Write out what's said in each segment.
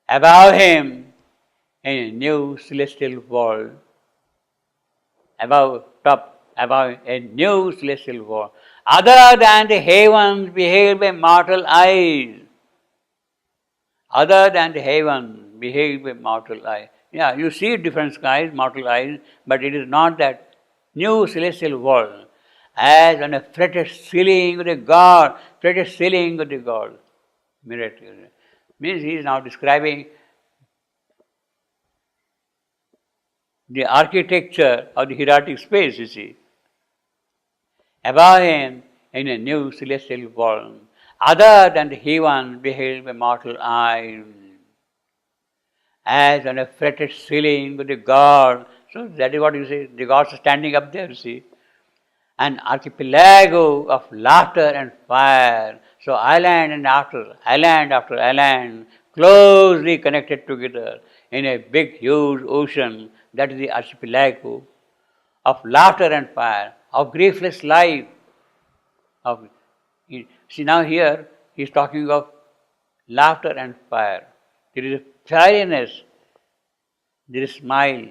above him in a new celestial world, above a new celestial world, other than the heavens beheld by mortal eyes, other than the heavens beheld by mortal eyes. Yeah, you see different skies, mortal eyes, but it is not that new celestial world, as on a fretted ceiling with a God, fretted ceiling with a God. Miracle. Means he is now describing the architecture of the hieratic space, you see. Above him in a new celestial world, other than the heaven beheld by mortal eyes, as on a fretted ceiling with the God. So that is what you see, the gods are standing up there, you see. An archipelago of laughter and fire. So island after island, closely connected together in a big, huge ocean. That is the archipelago of laughter and fire, of griefless life. See, now here he is talking of laughter and fire. There is a fieriness, there is smile,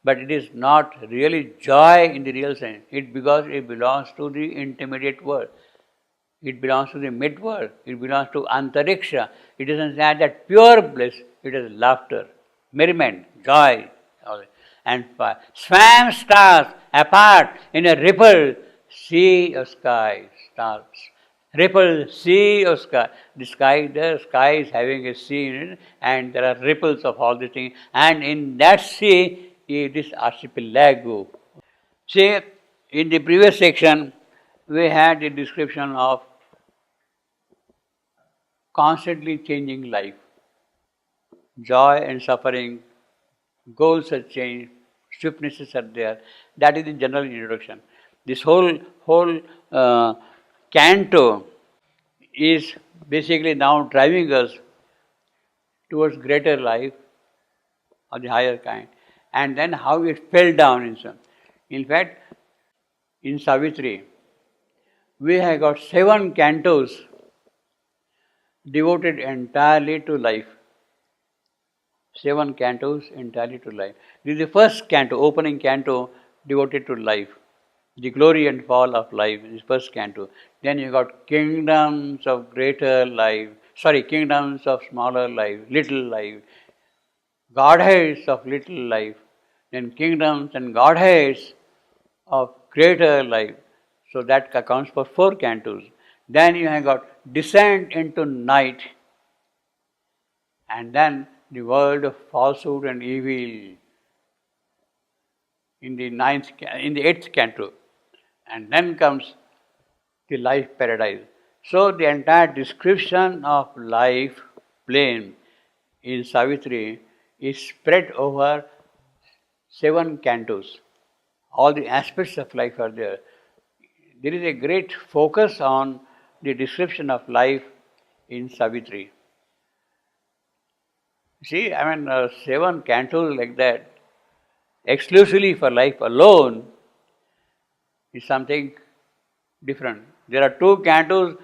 but it is not really joy in the real sense. Because it belongs to the intermediate world. It belongs to the mid-world. It belongs to Antariksha. It doesn't have that pure bliss. It is laughter, merriment, joy, and fire. Swam stars apart in a rippled sea of sky. Stars. Rippled sea of sky. The sky is having a sea in it, and there are ripples of all these things. And in that sea is this archipelago. See, in the previous section, we had the description of constantly changing life. Joy and suffering, goals are changed, swiftnesses are there. That is the general introduction. This whole canto is basically now driving us towards greater life of the higher kind, and then how it fell down in some. In fact, in Savitri, we have got 7 cantos devoted entirely to life. 7 cantos entirely to life. This is the first canto, opening canto devoted to life. The glory and fall of life is first canto. Then you got kingdoms of greater life, kingdoms of smaller life, little life, godheads of little life, then kingdoms and godheads of greater life. So that accounts for 4 cantos. Then you have got descent into night, and then the world of falsehood and evil in the 8th canto. And then comes the life paradise. So the entire description of life plane in Savitri is spread over 7 cantos. All the aspects of life are there. There is a great focus on the description of life in Savitri. See, 7 cantos like that, exclusively for life alone, is something different. There are 2 cantos,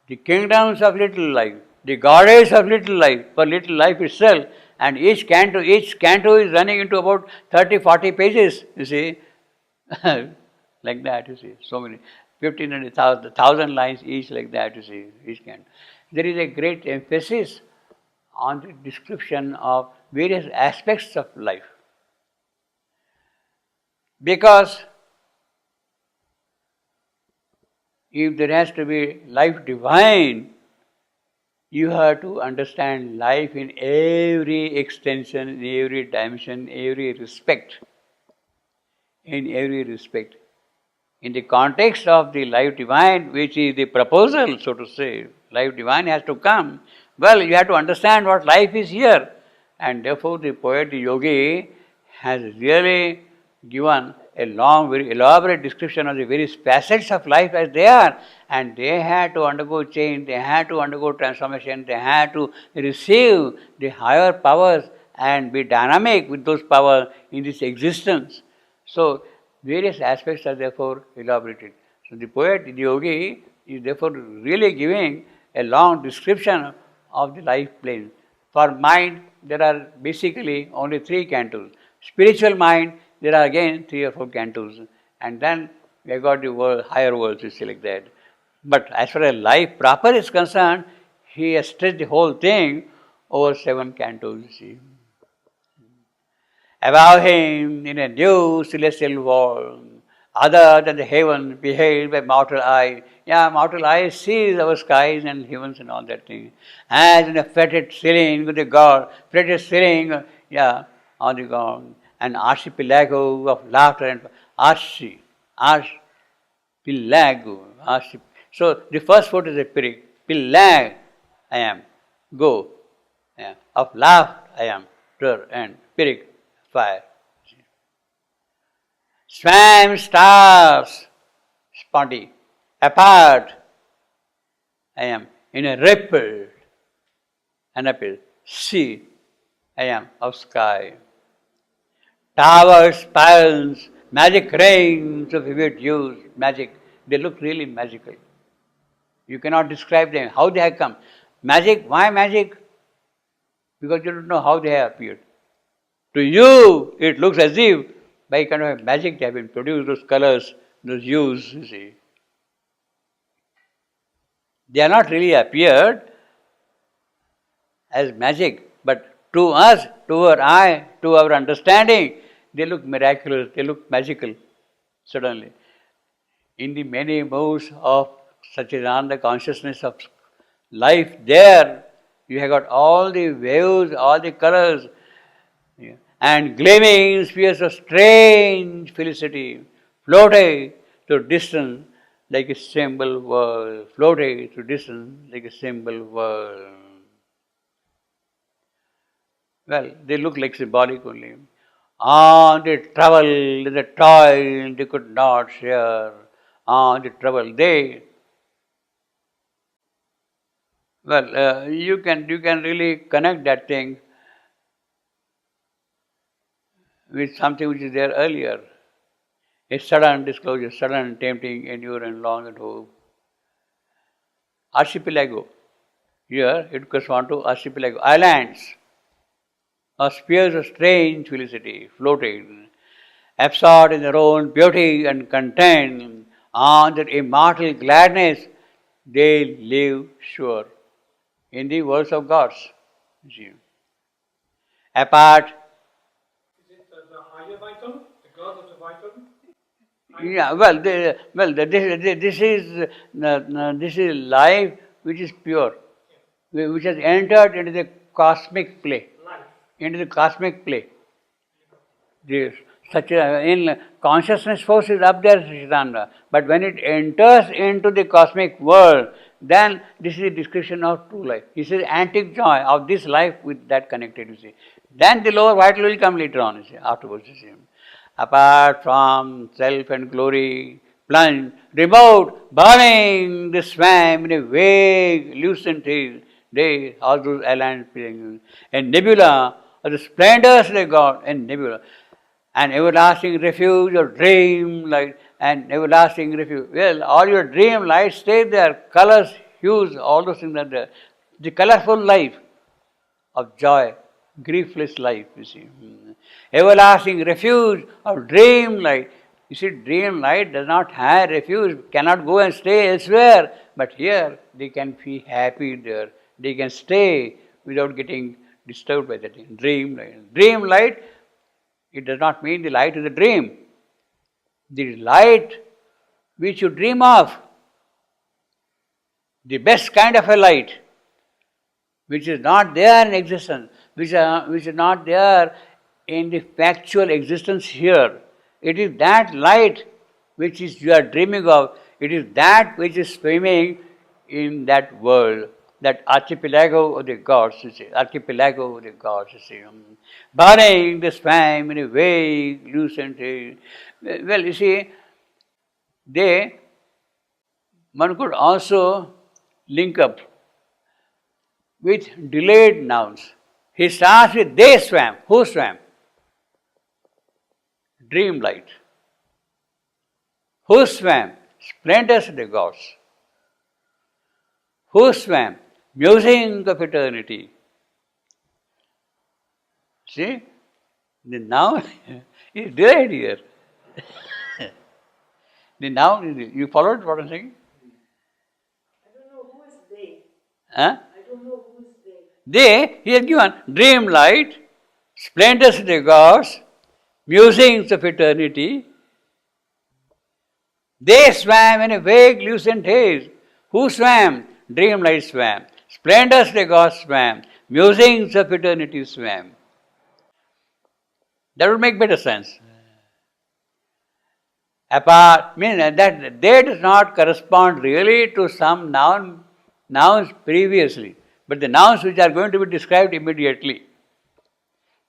the kingdoms of little life, the goddess of little life, for little life itself, and each canto is running into about 30-40 pages, you see. Like that, you see. So many, 1,500, 1,000 lines each like that, you see, each canto. There is a great emphasis on the description of various aspects of life. Because if there has to be life divine, you have to understand life in every extension, in every dimension, every respect. In every respect. In the context of the life divine, which is the proposal, so to say, life divine has to come. Well, you have to understand what life is here. And therefore, the poet, the yogi, has really given a long, very elaborate description of the various facets of life as they are. And they had to undergo change, they had to undergo transformation, they had to receive the higher powers and be dynamic with those powers in this existence. So, various aspects are therefore elaborated. So, the poet, the yogi, is therefore really giving a long description of the life plane. For mind, there are basically only 3 cantos. Spiritual mind, there are again 3 or 4 cantos. And then we have got the world, higher worlds, you see, like that. But as far as life proper is concerned, he has stretched the whole thing over 7 cantos, you see. Above him, in a new celestial world, other than the heaven beheld by mortal eye. Yeah, mortal eye sees our skies and heavens and all that thing. As in a fretted ceiling with the God, fretted ceiling, yeah, on the ground. An archipelago of laughter and archipelago. So the first word is a pirig. Pilag, I am. Go. Yeah. Of laugh, I am. And pirig, fire. Swam stars, spotty, apart, I am. In a ripple, an apple, sea, I am, of sky. Towers, spirals, magic rains of vivid hues, magic, they look really magical. You cannot describe them, how they have come. Magic, why magic? Because you don't know how they have appeared. To you, it looks as if by kind of magic they have been produced, those colors, those hues, you see. They are not really appeared as magic, but to us, to our eye, to our understanding, they look miraculous, they look magical, suddenly. In the many modes of Satchidananda consciousness of life there, you have got all the waves, all the colors, and gleaming spheres of strange felicity, floating to distance like a symbol world, floating to distance like a symbol world. Well, they look like symbolic only. On the travel, the toil they could not share. On the travel, you can really connect that thing with something which is there earlier. A sudden disclosure, sudden tempting, endure and long and hope. Archipelago. Here it corresponds to archipelago. Islands or spheres of strange felicity, floating, absorbed in their own beauty and content, on their immortal gladness, they live sure in the worlds of gods. Apart. Is it the higher vital, the God of the vital? Yeah, this is life which is pure, which has entered into the cosmic play. Life. Into the cosmic play. This, in consciousness force is up there, Siddhanta. But when it enters into the cosmic world, then this is a description of true life. He says antique joy of this life with that connected, you see. Then the lower vital will come later on, you see, afterwards, you see. Apart from self and glory, plunged, remote, burning, the swam in a vague, lucent day, all those islands, a nebula of the splendors they got, a nebula. An everlasting refuge or dream light, an everlasting refuge. Well, all your dream lights stay there, colors, hues, all those things are there. The colorful life of joy, griefless life, you see. Everlasting refuge of dream light. You see, dream light does not have refuge, cannot go and stay elsewhere. But here, they can be happy there. They can stay without getting disturbed by that dream light. Dream light, it does not mean the light of the dream. The light which you dream of, the best kind of a light, which is not there in existence, which is not there in the factual existence here. It is that light which is you are dreaming of. It is that which is swimming in that world, that archipelago of the gods, you see, archipelago of the gods, you see. Burning the swam in a vague, lucent. Well, you see, one could also link up with delayed nouns. He starts with they swam. Who swam? Dream light. Who swam? Splendors of the gods. Who swam? Musings of Eternity. See? The noun is derived here. The noun is, you followed what I'm saying? I don't know who is they. Huh? I don't know who is they. He has given dream light, splendors of the gods, musings of eternity. They swam in a vague, lucent haze. Who swam? Dream light swam. Splendors of the gods swam. Musings of eternity swam. That would make better sense. Apart, means that they does not correspond really to some nouns previously, but the nouns which are going to be described immediately.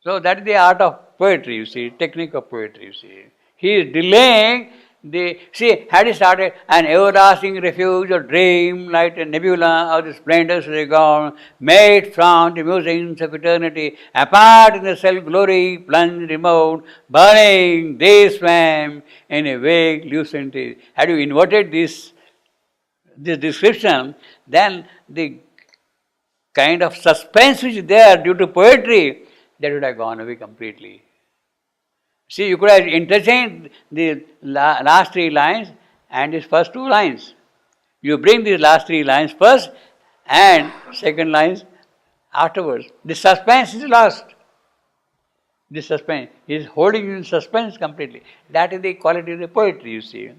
So that is the art of poetry, you see, technique of poetry, you see. He is delaying had he started an everlasting refuge of dream, light and nebula of the splendors of the God, made from the musings of eternity, apart in the self-glory, plunged, remote, burning, they swam in a vague lucidity. Had you inverted this description, then the kind of suspense which is there due to poetry, that would have gone away completely. See, you could have interchanged the last three lines and these first two lines. You bring these last three lines first and second lines afterwards. The suspense is lost. The suspense. He is holding you in suspense completely. That is the quality of the poetry, you see.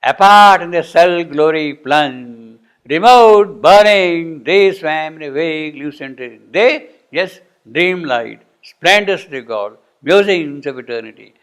Apart in the self-glory plunge, remote, burning, they swam in a vague, lucent. They, yes, dream light, splendors of God, musings of eternity.